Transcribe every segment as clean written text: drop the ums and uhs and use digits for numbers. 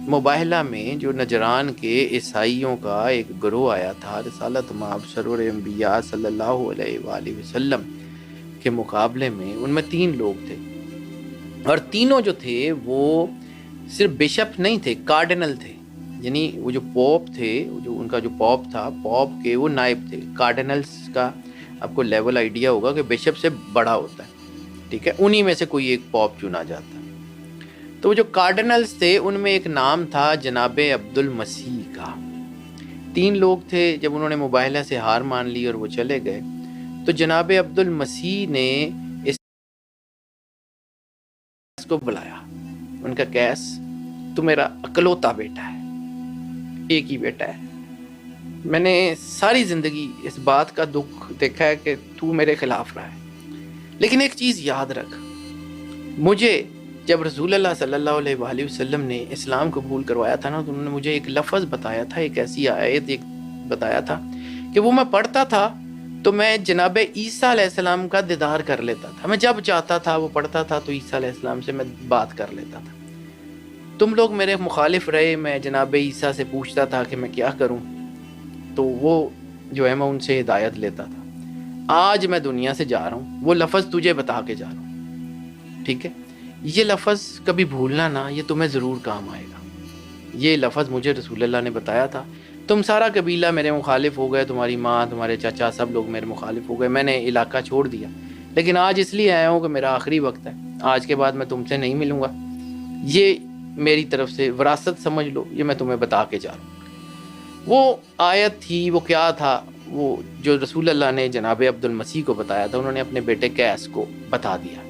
مباہلہ میں جو نجران کے عیسائیوں کا ایک گروہ آیا تھا رسالت مآب سرور انبیاء صلی اللہ علیہ وآلہ وسلم کے مقابلے میں، ان میں 3 لوگ تھے، اور تینوں جو تھے وہ صرف بشپ نہیں تھے، کارڈنل تھے، یعنی وہ جو پوپ تھے، جو ان کا جو پوپ تھا، پوپ کے وہ نائب تھے۔ کارڈنلز کا آپ کو لیول آئیڈیا ہوگا کہ بشپ سے بڑا ہوتا ہے، ٹھیک ہے، انہی میں سے کوئی ایک پوپ چنا جاتا ہے۔ تو وہ جو کارڈنلز تھے ان میں ایک نام تھا جناب عبد المسیح کا۔ 3 لوگ تھے، جب انہوں نے مباہلہ سے ہار مان لی اور وہ چلے گئے، تو جناب عبد المسیح نے اس کو بلایا، ان کا کیس تو میرا اکلوتا بیٹا ہے، ایک ہی بیٹا ہے، میں نے ساری زندگی اس بات کا دکھ دیکھا ہے کہ تو میرے خلاف رہا ہے، لیکن ایک چیز یاد رکھ، مجھے جب رسول اللہ صلی اللہ علیہ وآلہ وسلم نے اسلام قبول کروایا تھا نا، تو انہوں نے مجھے ایک لفظ بتایا تھا، ایک ایسی آیت ایک بتایا تھا کہ وہ میں پڑھتا تھا تو میں جناب عیسیٰ علیہ السلام کا دیدار کر لیتا تھا، میں جب چاہتا تھا وہ پڑھتا تھا تو عیسیٰ علیہ السلام سے میں بات کر لیتا تھا۔ تم لوگ میرے مخالف رہے، میں جناب عیسیٰ سے پوچھتا تھا کہ میں کیا کروں، تو وہ جو ہے میں ان سے ہدایت لیتا تھا۔ آج میں دنیا سے جا رہا ہوں، وہ لفظ تجھے بتا کے جا رہا ہوں، ٹھیک ہے؟ یہ لفظ کبھی بھولنا نا، یہ تمہیں ضرور کام آئے گا۔ یہ لفظ مجھے رسول اللہ نے بتایا تھا، تم سارا قبیلہ میرے مخالف ہو گئے، تمہاری ماں، تمہارے چچا، سب لوگ میرے مخالف ہو گئے، میں نے علاقہ چھوڑ دیا، لیکن آج اس لیے آیا ہوں کہ میرا آخری وقت ہے، آج کے بعد میں تم سے نہیں ملوں گا، یہ میری طرف سے وراثت سمجھ لو، یہ میں تمہیں بتا کے جا رہا ہوں۔ وہ آیت تھی، وہ کیا تھا، وہ جو رسول اللہ نے جناب عبد المسیح کو بتایا تھا، انہوں نے اپنے بیٹے قیس کو بتا دیا۔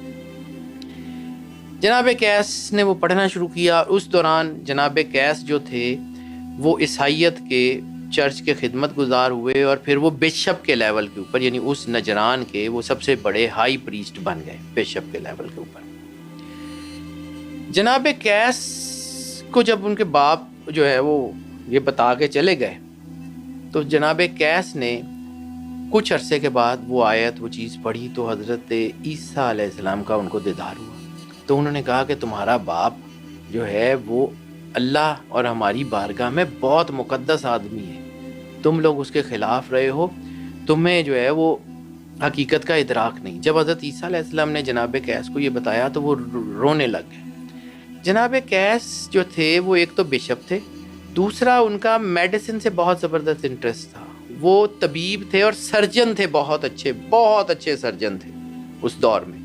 جناب قیس نے وہ پڑھنا شروع کیا، اور اس دوران جناب قیس جو تھے وہ عیسائیت کے چرچ کے خدمت گزار ہوئے، اور پھر وہ بشپ کے لیول کے اوپر، یعنی اس نجران کے وہ سب سے بڑے ہائی پریسٹ بن گئے بشپ کے لیول کے اوپر۔ جناب قیس کو جب ان کے باپ جو ہے وہ یہ بتا کے چلے گئے، تو جناب قیس نے کچھ عرصے کے بعد وہ آیت، وہ چیز پڑھی، تو حضرت عیسیٰ علیہ السلام کا ان کو دیدار ہوا۔ تو انہوں نے کہا کہ تمہارا باپ جو ہے وہ اللہ اور ہماری بارگاہ میں بہت مقدس آدمی ہے، تم لوگ اس کے خلاف رہے ہو، تمہیں جو ہے وہ حقیقت کا ادراک نہیں۔ جب حضرت عیسیٰ علیہ السلام نے جناب قیس کو یہ بتایا تو وہ رونے لگ گئے۔ جناب قیس جو تھے وہ ایک تو بشپ تھے، دوسرا ان کا میڈیسن سے بہت زبردست انٹرسٹ تھا، وہ طبیب تھے اور سرجن تھے، بہت اچھے سرجن تھے اس دور میں۔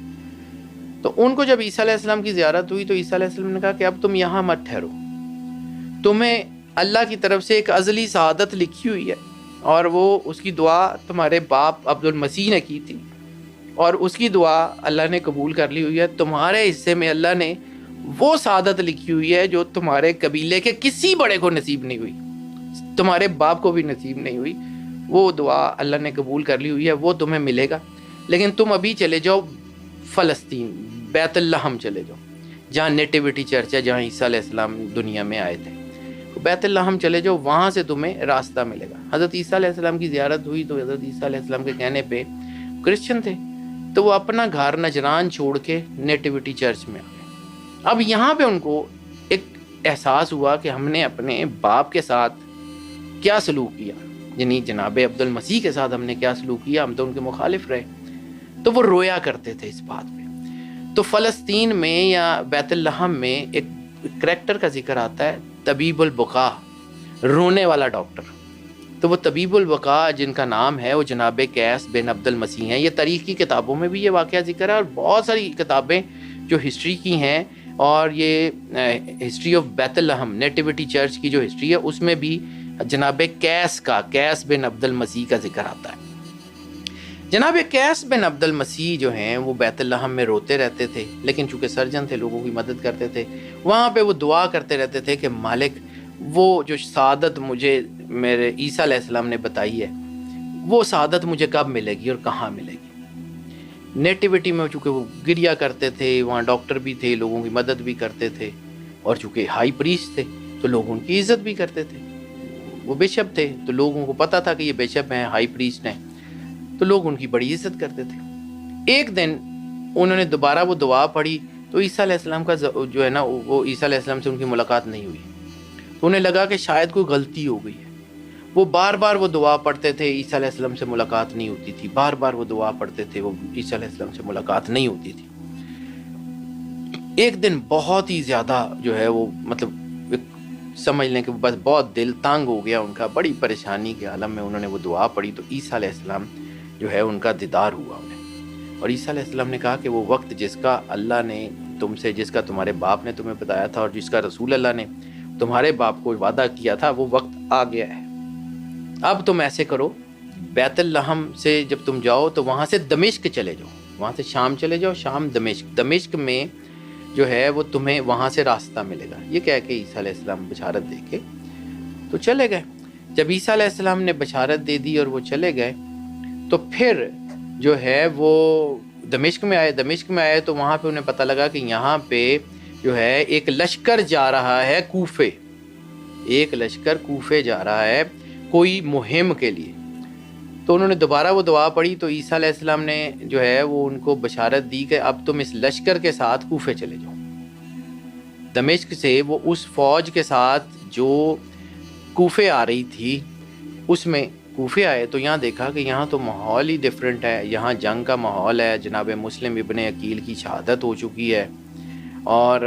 تو ان کو جب عیسیٰ علیہ السلام کی زیارت ہوئی تو عیسیٰ علیہ السلام نے کہا کہ اب تم یہاں مت ٹھہرو، تمہیں اللہ کی طرف سے ایک ازلی سعادت لکھی ہوئی ہے، اور وہ اس کی دعا تمہارے باپ عبد المسیح نے کی تھی، اور اس کی دعا اللہ نے قبول کر لی ہوئی ہے۔ تمہارے حصے میں اللہ نے وہ سعادت لکھی ہوئی ہے جو تمہارے قبیلے کے کسی بڑے کو نصیب نہیں ہوئی، تمہارے باپ کو بھی نصیب نہیں ہوئی، وہ دعا اللہ نے قبول کر لی ہوئی ہے، وہ تمہیں ملے گا۔ لیکن تم ابھی چلے جاؤ فلسطین، بیت اللحم چلے جاؤ، جہاں نیٹیوٹی چرچ ہے، جہاں عیسیٰ علیہ السلام دنیا میں آئے تھے، بیت اللحم چلے جاؤ، وہاں سے تمہیں راستہ ملے گا۔ حضرت عیسیٰ علیہ السلام کی زیارت ہوئی تو حضرت عیسیٰ علیہ السلام کے کہنے پہ کرسچن تھے، تو وہ اپنا گھر نجران چھوڑ کے نیٹیوٹی چرچ میں آ گئے۔ اب یہاں پہ ان کو ایک احساس ہوا کہ ہم نے اپنے باپ کے ساتھ کیا سلوک کیا، یعنی جناب عبد المسیح کے ساتھ ہم نے کیا سلوک کیا، ہم تو ان کے مخالف رہے۔ تو وہ رویا کرتے تھے اس بات پہ۔ تو فلسطین میں یا بیت اللحم میں ایک کریکٹر کا ذکر آتا ہے، طبیب البقا، رونے والا ڈاکٹر۔ تو وہ طبیب البقا جن کا نام ہے وہ جناب قیس بن عبد المسیح ہیں۔ یہ تاریخ کی کتابوں میں بھی یہ واقعہ ذکر ہے، اور بہت ساری کتابیں جو ہسٹری کی ہیں، اور یہ ہسٹری آف بیت اللحم نیٹیوٹی چرچ کی جو ہسٹری ہے اس میں بھی جناب قیس بن عبد المسیح کا ذکر آتا ہے۔ جناب قیس بن عبد المسیح جو ہیں وہ بیت اللحم میں روتے رہتے تھے، لیکن چونکہ سرجن تھے، لوگوں کی مدد کرتے تھے، وہاں پہ وہ دعا کرتے رہتے تھے کہ مالک وہ جو سعادت مجھے میرے عیسیٰ علیہ السلام نے بتائی ہے، وہ سعادت مجھے کب ملے گی اور کہاں ملے گی۔ نیٹیوٹی میں چونکہ وہ گریا کرتے تھے، وہاں ڈاکٹر بھی تھے، لوگوں کی مدد بھی کرتے تھے، اور چونکہ ہائی پریسٹ تھے تو لوگ ان کی عزت بھی کرتے تھے۔ وہ بشپ تھے تو لوگوں کو پتہ تھا کہ یہ بشپ ہیں، ہائی پریسٹ ہیں، تو لوگ ان کی بڑی عزت کرتے تھے۔ ایک دن انہوں نے دوبارہ وہ دعا پڑھی تو عیسیٰ علیہ السلام کا جو ہے نا، وہ عیسیٰ علیہ السلام سے ان کی ملاقات نہیں ہوئی۔ تو انہیں لگا کہ شاید کوئی غلطی ہو گئی ہے. وہ بار بار وہ دعا پڑھتے تھے, عیسیٰ علیہ السلام سے ملاقات نہیں ہوتی تھی. بار بار وہ دعا پڑھتے تھے, وہ عیسیٰ علیہ السلام سے ملاقات نہیں ہوتی تھی. ایک دن بہت ہی زیادہ جو ہے وہ مطلب سمجھ لیں کہ بس بہت دل تنگ ہو گیا ان کا, بڑی پریشانی کے عالم میں انہوں نے وہ دعا پڑھی. تو عیسیٰ علیہ السلام جو ہے ان کا دیدار ہوا انہیں, اور عیسیٰ علیہ السلام نے کہا کہ وہ وقت جس کا اللہ نے تم سے, جس کا تمہارے باپ نے تمہیں بتایا تھا, اور جس کا رسول اللہ نے تمہارے باپ کو وعدہ کیا تھا, وہ وقت آ گیا ہے. اب تم ایسے کرو, بیت لحم سے جب تم جاؤ تو وہاں سے دمشق چلے جاؤ, وہاں سے شام چلے جاؤ, شام دمشق, دمشق میں جو ہے وہ تمہیں وہاں سے راستہ ملے گا. یہ کہہ کے عیسیٰ علیہ السلام بشارت دے کے تو چلے گئے. جب عیسیٰ علیہ السلام نے بشارت دے دی اور وہ چلے گئے, تو پھر جو ہے وہ دمشق میں آئے. دمشق میں آئے تو وہاں پہ انہیں پتہ لگا کہ یہاں پہ جو ہے ایک لشکر جا رہا ہے کوفے, ایک لشکر کوفے جا رہا ہے کوئی مہم کے لیے. تو انہوں نے دوبارہ وہ دعا پڑھی. تو عیسیٰ علیہ السلام نے جو ہے وہ ان کو بشارت دی کہ اب تم اس لشکر کے ساتھ کوفے چلے جاؤ. دمشق سے وہ اس فوج کے ساتھ جو کوفے آ رہی تھی اس میں کوفے آئے. تو یہاں دیکھا کہ یہاں تو ماحول ہی ڈیفرنٹ ہے, یہاں جنگ کا ماحول ہے. جناب مسلم ابن عقیل کی شہادت ہو چکی ہے, اور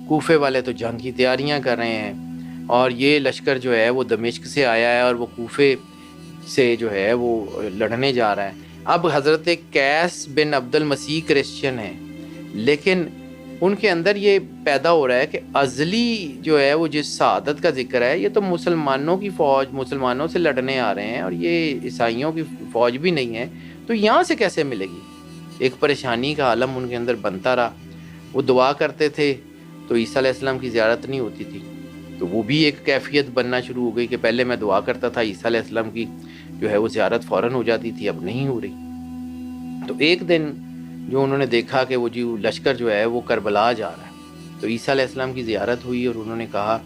کوفے والے تو جنگ کی تیاریاں کر رہے ہیں, اور یہ لشکر جو ہے وہ دمشق سے آیا ہے اور وہ کوفے سے جو ہے وہ لڑنے جا رہا ہے. اب حضرت قیس بن عبد المسیح کرسچن ہیں, لیکن ان کے اندر یہ پیدا ہو رہا ہے کہ ازلی جو ہے وہ جس سعادت کا ذکر ہے, یہ تو مسلمانوں کی فوج مسلمانوں سے لڑنے آ رہے ہیں, اور یہ عیسائیوں کی فوج بھی نہیں ہے, تو یہاں سے کیسے ملے گی. ایک پریشانی کا عالم ان کے اندر بنتا رہا. وہ دعا کرتے تھے تو عیسیٰ علیہ السلام کی زیارت نہیں ہوتی تھی. تو وہ بھی ایک کیفیت بننا شروع ہو گئی کہ پہلے میں دعا کرتا تھا, عیسیٰ علیہ السلام کی جو ہے وہ زیارت فوراً ہو جاتی تھی, اب نہیں ہو رہی. تو ایک دن جو انہوں نے دیکھا کہ وہ جو لشکر جو ہے وہ کربلا جا رہا ہے, تو عیسیٰ علیہ السلام کی زیارت ہوئی, اور انہوں نے کہا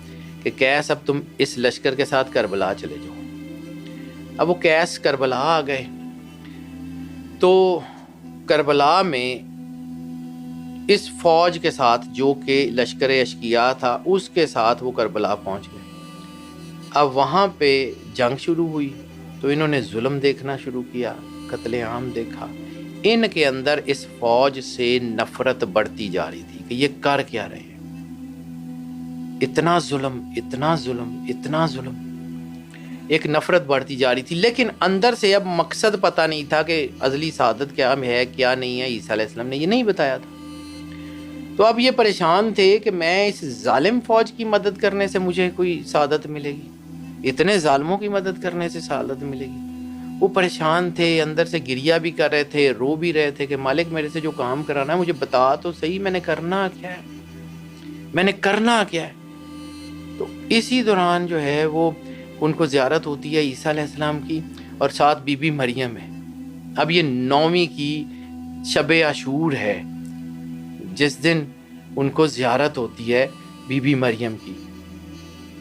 کہ قیس اب تم اس لشکر کے ساتھ کربلا چلے جاؤ. اب وہ قیس کربلا آ گئے. تو کربلا میں اس فوج کے ساتھ جو کہ لشکر اشقیاء تھا اس کے ساتھ وہ کربلا پہنچ گئے. اب وہاں پہ جنگ شروع ہوئی, تو انہوں نے ظلم دیکھنا شروع کیا, قتل عام دیکھا. ان کے اندر اس فوج سے نفرت بڑھتی جا رہی تھی کہ یہ کر کیا رہے ہیں, اتنا ظلم اتنا ظلم اتنا ظلم, ایک نفرت بڑھتی جا رہی تھی. لیکن اندر سے اب مقصد پتہ نہیں تھا کہ ازلی سعادت کیا ہے کیا نہیں ہے. عیسیٰ علیہ السلام نے یہ نہیں بتایا تھا. تو اب یہ پریشان تھے کہ میں اس ظالم فوج کی مدد کرنے سے مجھے کوئی سعادت ملے گی, اتنے ظالموں کی مدد کرنے سے سعادت ملے گی. وہ پریشان تھے, اندر سے گریا بھی کر رہے تھے, رو بھی رہے تھے کہ مالک میرے سے جو کام کرانا ہے مجھے بتا تو صحیح, میں نے کرنا کیا ہے, میں نے کرنا کیا ہے. تو اسی دوران جو ہے وہ ان کو زیارت ہوتی ہے عیسیٰ علیہ السلام کی, اور ساتھ بی بی مریم ہے. اب یہ 9ویں کی شب عاشور ہے جس دن ان کو زیارت ہوتی ہے بی بی مریم کی.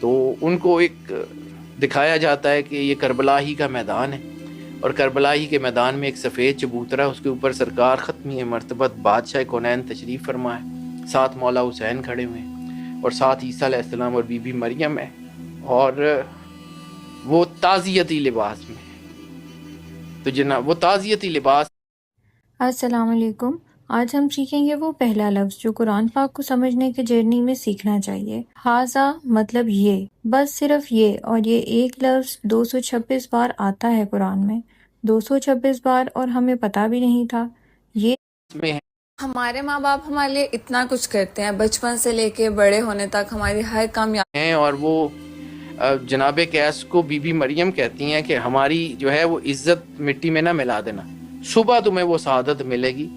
تو ان کو ایک دکھایا جاتا ہے کہ یہ کربلا ہی کا میدان ہے, اور کربلا ہی کے میدان میں ایک سفید چبوترا, اس کے اوپر سرکار ختمی مرتبت بادشاہ کونین تشریف فرما ہے, ساتھ مولا حسین کھڑے ہوئے ہیں, اور ساتھ عیسیٰ علیہ السلام اور بی بی مریم ہے, اور وہ تعزیتی لباس میں ہے. تو جناب وہ تعزیتی لباس. السلام علیکم. آج ہم سیکھیں گے وہ پہلا لفظ جو قرآن پاک کو سمجھنے کے جرنی میں سیکھنا چاہیے. ہاذا مطلب یہ, بس صرف یہ, اور یہ ایک لفظ 226 بار آتا ہے قرآن میں, 226 بار, اور ہمیں پتہ بھی نہیں تھا. یہ میں ہے. ہمارے ماں باپ ہمارے لیے اتنا کچھ کرتے ہیں, بچپن سے لے کے بڑے ہونے تک ہماری ہر کامیابی ہیں, اور وہ جناب قیس کو بی بی مریم کہتی ہیں کہ ہماری جو ہے وہ عزت مٹی میں نہ ملا دینا, صبح تمہیں وہ سعادت ملے گی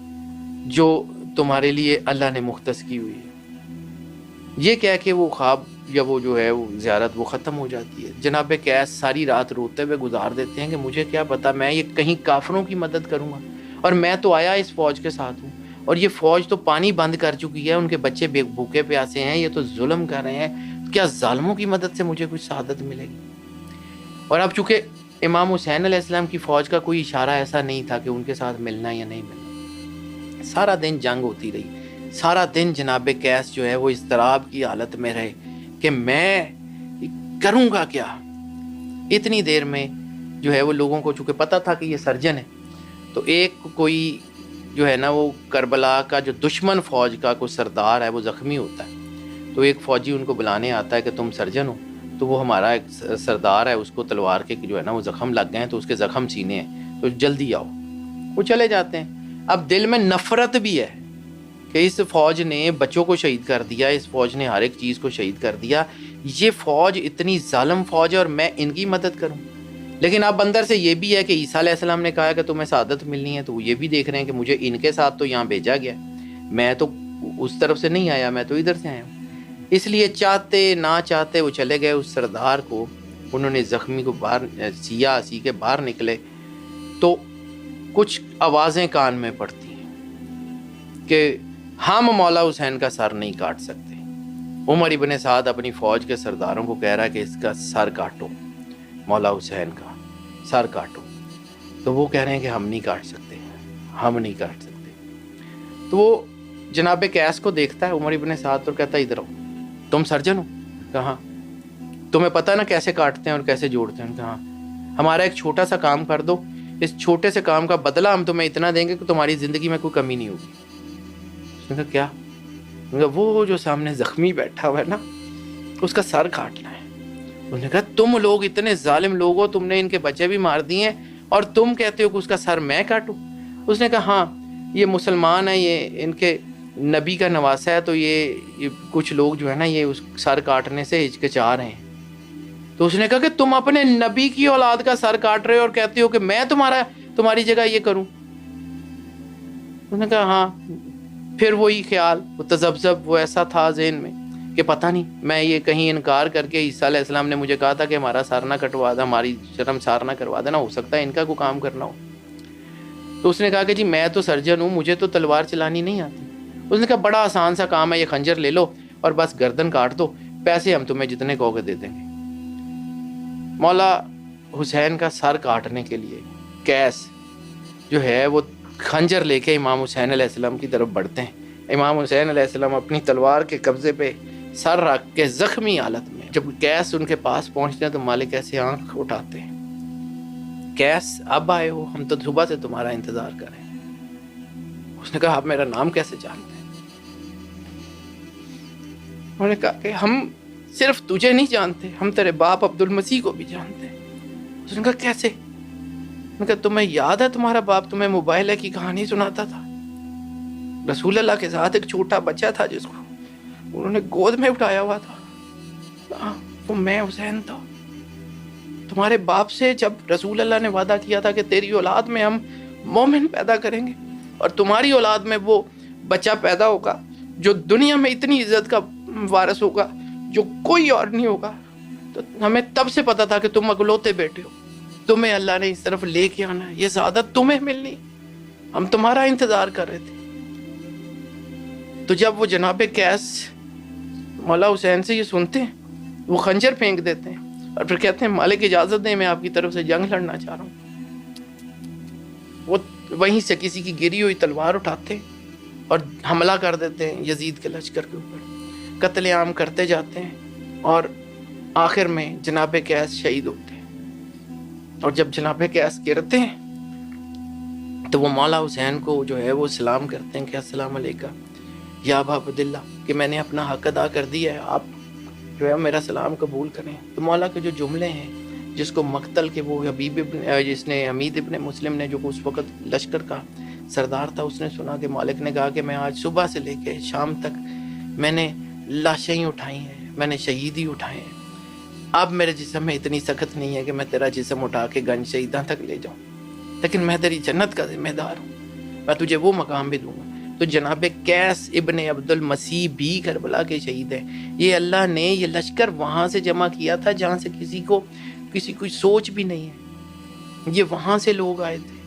جو تمہارے لیے اللہ نے مختص کی ہوئی ہے. یہ کہہ کے وہ خواب یا وہ جو ہے وہ زیارت وہ ختم ہو جاتی ہے. جناب قیس ساری رات روتے ہوئے گزار دیتے ہیں کہ مجھے کیا پتا, میں یہ کہیں کافروں کی مدد کروں گا, اور میں تو آیا اس فوج کے ساتھ ہوں, اور یہ فوج تو پانی بند کر چکی ہے, ان کے بچے بھوکے پیاسے ہیں, یہ تو ظلم کر رہے ہیں, کیا ظالموں کی مدد سے مجھے کچھ سعادت ملے گی. اور اب چونکہ امام حسین علیہ السلام کی فوج کا کوئی اشارہ ایسا نہیں تھا کہ ان کے ساتھ ملنا یا نہیں ملنا. سارا دن جنگ ہوتی رہی, سارا دن جناب قیس جو ہے وہ اضطراب کی حالت میں رہے کہ میں کروں گا کیا. اتنی دیر میں جو ہے وہ لوگوں کو چونکہ پتہ تھا کہ یہ سرجن ہے، تو ایک کوئی جو ہے نا وہ کربلا کا جو دشمن فوج کا کوئی سردار ہے وہ زخمی ہوتا ہے، تو ایک فوجی ان کو بلانے آتا ہے کہ تم سرجن ہو، تو وہ ہمارا ایک سردار ہے، اس کو تلوار کے جو ہے نا وہ زخم لگ گئے ہیں، تو اس کے زخم سینے ہیں، تو جلدی آؤ. وہ چلے جاتے ہیں. اب دل میں نفرت بھی ہے کہ اس فوج نے بچوں کو شہید کر دیا، اس فوج نے ہر ایک چیز کو شہید کر دیا، یہ فوج اتنی ظالم فوج ہے اور میں ان کی مدد کروں. لیکن اب اندر سے یہ بھی ہے کہ عیسیٰ علیہ السلام نے کہا کہ تمہیں سعادت ملنی ہے، تو وہ یہ بھی دیکھ رہے ہیں کہ مجھے ان کے ساتھ تو یہاں بھیجا گیا، میں تو اس طرف سے نہیں آیا، میں تو ادھر سے آیا ہوں. اس لیے چاہتے نہ چاہتے وہ چلے گئے. اس سردار کو انہوں نے زخمی کو باہر سی کے باہر نکلے تو کچھ آوازیں کان میں پڑتی ہیں کہ ہم مولا حسین کا سر نہیں کاٹ سکتے. عمر ابن سعد اپنی فوج کے سرداروں کو کہہ رہا ہے کہ اس کا سر کاٹو، مولا حسین کا سر کاٹو. تو وہ کہہ رہے ہیں کہ ہم نہیں کاٹ سکتے، ہم نہیں کاٹ سکتے. تو وہ جناب قیس کو دیکھتا ہے عمر ابن سعد اور کہتا ہے ادھر آؤ، تم سرجن ہو؟ کہاں؟ تمہیں پتہ نا کیسے کاٹتے ہیں اور کیسے جوڑتے ہیں؟ کہاں؟ ہمارا ایک چھوٹا سا کام کر دو، اس چھوٹے سے کام کا بدلہ ہم تمہیں اتنا دیں گے کہ تمہاری زندگی میں کوئی کمی نہیں ہوگی. اس نے کہا کیا؟ وہ جو سامنے زخمی بیٹھا ہوا ہے نا اس کا سر کاٹنا ہے. انہوں نے کہا تم لوگ اتنے ظالم لوگ ہو، تم نے ان کے بچے بھی مار دیے ہیں اور تم کہتے ہو کہ اس کا سر میں کاٹوں؟ اس نے کہا ہاں یہ مسلمان ہیں، یہ ان کے نبی کا نواسہ ہے، تو یہ کچھ لوگ جو ہے نا یہ اس سر کاٹنے سے ہچکچا رہے ہیں. تو اس نے کہا کہ تم اپنے نبی کی اولاد کا سر کاٹ رہے ہو اور کہتے ہو کہ میں تمہاری جگہ یہ کروں. اس نے کہا ہاں. پھر وہی خیال، وہ تذبذب وہ ایسا تھا ذہن میں کہ پتہ نہیں میں یہ کہیں انکار کر کے عیسیٰ علیہ السلام نے مجھے کہا تھا کہ ہمارا سر نہ کٹوا دے، ہماری شرم سار نہ کروا دینا، ہو سکتا ہے ان کا کوئی کام کرنا ہو. تو اس نے کہا کہ جی میں تو سرجن ہوں، مجھے تو تلوار چلانی نہیں آتی. اس نے کہا بڑا آسان سا کام ہے، یہ خنجر لے لو اور بس گردن کاٹ دو، پیسے ہم تمہیں جتنے کہو گے دے دیں گے. مولا حسین کا سر کاٹنے کے لیے قیس جو ہے وہ خنجر لے کے امام حسین علیہ السلام کی طرف بڑھتے ہیں. امام حسین علیہ السلام اپنی تلوار کے قبضے پہ سر رکھ کے زخمی حالت میں جب قیس ان کے پاس پہنچتے ہیں تو مالک ایسے آنکھ اٹھاتے ہیں، قیس اب آئے ہو، ہم تو صبح سے تمہارا انتظار کر رہے ہیں. اس نے کہا آپ میرا نام کیسے جانتے ہیں؟ انہوں نے کہا کہ ہم صرف تجھے نہیں جانتے، ہم تیرے باپ عبد المسیح کو بھی جانتے ہیں. اس نے کہا کیسے؟ میں کہا تمہیں یاد ہے تمہارا باپ تمہیں موبائل کی کہانی سناتا تھا؟ رسول اللہ کے ساتھ ایک چھوٹا بچہ تھا جس کو انہوں نے گود میں اٹھایا ہوا تھا، وہ میں حسین تھا. تمہارے باپ سے جب رسول اللہ نے وعدہ کیا تھا کہ تیری اولاد میں ہم مومن پیدا کریں گے اور تمہاری اولاد میں وہ بچہ پیدا ہوگا جو دنیا میں اتنی عزت کا وارث ہوگا جو کوئی اور نہیں ہوگا، تو ہمیں تب سے پتا تھا کہ تم اکلوتے بیٹے ہو، تمہیں اللہ نے اس طرف لے کے آنا ہے، یہ سعادت تمہیں ملنی، ہم تمہارا انتظار کر رہے تھے. تو جب وہ جناب قیس مولا حسین سے یہ سنتے ہیں وہ خنجر پھینک دیتے ہیں اور پھر کہتے ہیں مالک اجازت دیں میں آپ کی طرف سے جنگ لڑنا چاہ رہا ہوں. وہ وہیں سے کسی کی گری ہوئی تلوار اٹھاتے ہیں اور حملہ کر دیتے ہیں یزید کے لشکر کے اوپر، قتل عام کرتے جاتے ہیں اور آخر میں جناب قیس شہید ہوتے ہیں. اور جب جناب قیس گرتے ہیں تو وہ مولا حسین کو جو ہے وہ سلام کرتے ہیں کہ السلام علیکم یا ابا عبداللہ، کہ میں نے اپنا حق ادا کر دیا ہے، آپ جو ہے میرا سلام قبول کریں. تو مولا کے جو جملے ہیں جس کو مقتل کے وہ جس نے حمید ابن مسلم نے جو اس وقت لشکر کا سردار تھا اس نے سنا کہ مالک نے کہا کہ میں آج صبح سے لے کے شام تک میں نے لاشیں ہی اٹھائی ہیں، میں نے شہید ہی اٹھائے ہیں، اب میرے جسم میں اتنی سخت نہیں ہے کہ میں تیرا جسم اٹھا کے گنج شہیداں تک لے جاؤں، لیکن میں تیری جنت کا ذمہ دار ہوں، میں تجھے وہ مقام بھی دوں گا. تو جناب قیس ابن عبد المسیح بھی کربلا کے شہید ہیں. یہ اللہ نے یہ لشکر وہاں سے جمع کیا تھا جہاں سے کسی کوئی سوچ بھی نہیں ہے، یہ وہاں سے لوگ آئے تھے،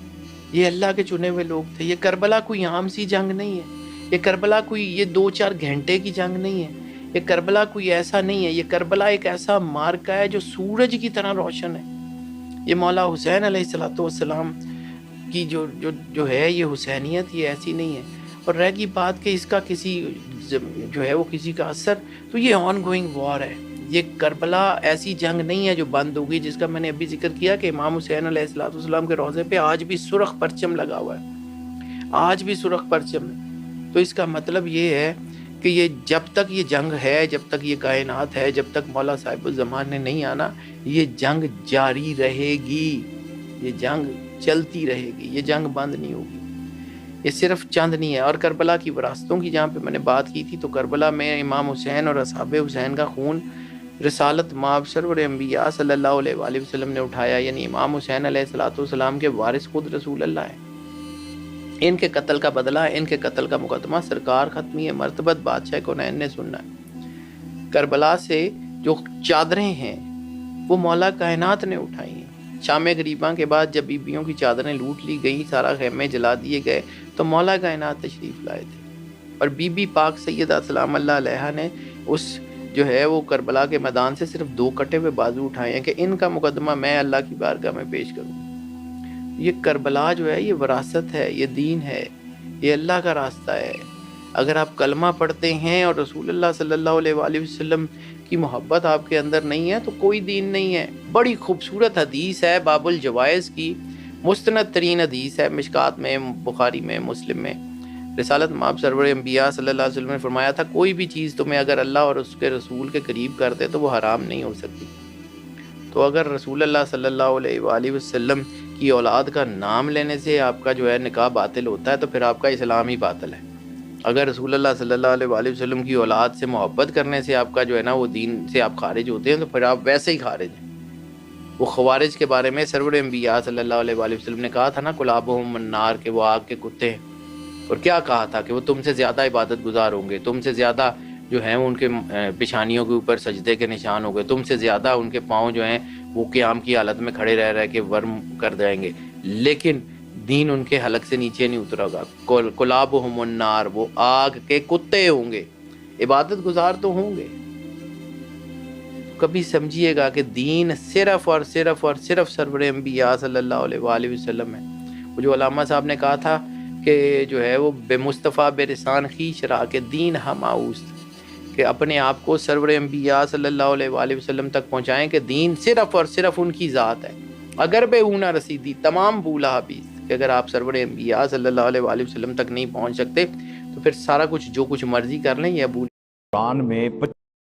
یہ اللہ کے چنے ہوئے لوگ تھے. یہ کربلا کوئی عام سی جنگ نہیں ہے، یہ کربلا کوئی یہ 2-4 گھنٹے کی جنگ نہیں ہے، یہ کربلا کوئی ایسا نہیں ہے، یہ کربلا ایک ایسا مارکا ہے جو سورج کی طرح روشن ہے. یہ مولا حسین علیہ السلام کی جو ہے یہ حسینیت یہ ایسی نہیں ہے. اور رہ گئی بات کہ اس کا کسی جو ہے وہ کسی کا اثر، تو یہ آن گوئنگ وار ہے، یہ کربلا ایسی جنگ نہیں ہے جو بند ہوگی، جس کا میں نے ابھی ذکر کیا کہ امام حسین علیہ السلام کے روضے پہ آج بھی سرخ پرچم لگا ہوا ہے، آج بھی سرخ پرچم ہے۔ تو اس کا مطلب یہ ہے کہ یہ جب تک یہ جنگ ہے، جب تک یہ کائنات ہے، جب تک مولا صاحب الزمان نے نہیں آنا، یہ جنگ جاری رہے گی، یہ جنگ چلتی رہے گی، یہ جنگ بند نہیں ہوگی۔ یہ صرف چند نہیں ہے۔ اور کربلا کی وراثتوں کی جہاں پہ میں نے بات کی تھی، تو کربلا میں امام حسین اور اصحاب حسین کا خون رسالت مآب سرور انبیاء صلی اللہ علیہ وآلہ وسلم نے اٹھایا، یعنی امام حسین علیہ السلام کے وارث خود رسول اللہ ہیں۔ ان کے قتل کا بدلہ، ان کے قتل کا مقدمہ سرکار ختمی مرتبت بادشاہ کونین نے سننا ہے۔ کربلا سے جو چادریں ہیں وہ مولا کائنات نے اٹھائی ہیں۔ شام غریباں کے بعد جب بیبیوں کی چادریں لوٹ لی گئیں، سارا خیمے جلا دیے گئے، تو مولا کائنات تشریف لائے تھے، اور بی بی پاک سیدہ سلام اللہ علیہا نے اس جو ہے وہ کربلا کے میدان سے صرف 2 کٹے ہوئے بازو اٹھائے ہیں کہ ان کا مقدمہ میں اللہ کی بارگاہ میں پیش کروں۔ یہ کربلا جو ہے یہ وراثت ہے، یہ دین ہے، یہ اللہ کا راستہ ہے۔ اگر آپ کلمہ پڑھتے ہیں اور رسول اللہ صلی اللہ علیہ وآلہ وسلم کی محبت آپ کے اندر نہیں ہے تو کوئی دین نہیں ہے۔ بڑی خوبصورت حدیث ہے باب الجوائز کی، مستند ترین حدیث ہے، مشکات میں، بخاری میں، مسلم میں۔ رسالت مآب سرور انبیاء صلی اللہ علیہ وسلم نے فرمایا تھا، کوئی بھی چیز تمہیں اگر اللہ اور اس کے رسول کے قریب کر دے تو وہ حرام نہیں ہو سکتی۔ تو اگر رسول اللہ صلی اللہ علیہ وآلہ وسلم کی اولاد کا نام لینے سے آپ کا جو ہے نکاح باطل ہوتا ہے تو پھر آپ کا اسلام ہی باطل ہے۔ اگر رسول اللہ صلی اللہ علیہ وآلہ وسلم کی اولاد سے محبت کرنے سے آپ کا جو ہے نا وہ دین سے آپ خارج ہوتے ہیں تو پھر آپ ویسے ہی خارج ہیں۔ وہ خوارج کے بارے میں سرور انبیاء صلی اللہ علیہ وآلہ وسلم نے کہا تھا نا، کلابہم النار، کہ وہ آگ کے کتے ہیں، اور کیا کہا تھا کہ وہ تم سے زیادہ عبادت گزار ہوں گے، تم سے زیادہ جو ہیں ان کے پیشانیوں کے اوپر سجدے کے نشان ہوں گے، تم سے زیادہ ان کے پاؤں جو ہیں وہ قیام کی حالت میں کھڑے رہ کے ورم کر جائیں گے، لیکن دین ان کے حلق سے نیچے نہیں اترے گا۔ کلابہم النار، وہ آگ کے کتے ہوں گے، عبادت گزار تو ہوں گے۔ کبھی سمجھیے گا کہ دین صرف اور صرف اور صرف سرور انبیاء صلی اللہ علیہ وآلہ وسلم ہے۔ وہ جو علامہ صاحب نے کہا تھا کہ جو ہے وہ بے مصطفیٰ بے رسان خیش را کے دین ہم آؤست، کہ اپنے آپ کو سرور انبیاء صلی اللہ علیہ وآلہ وسلم تک پہنچائیں کہ دین صرف اور صرف ان کی ذات ہے۔ اگر بے اونا رسیدی تمام بھولا حبیث، کہ اگر آپ سرور انبیاء صلی اللہ علیہ وآلہ وسلم تک نہیں پہنچ سکتے تو پھر سارا کچھ جو کچھ مرضی کر لیں یہ ابو قرآن میں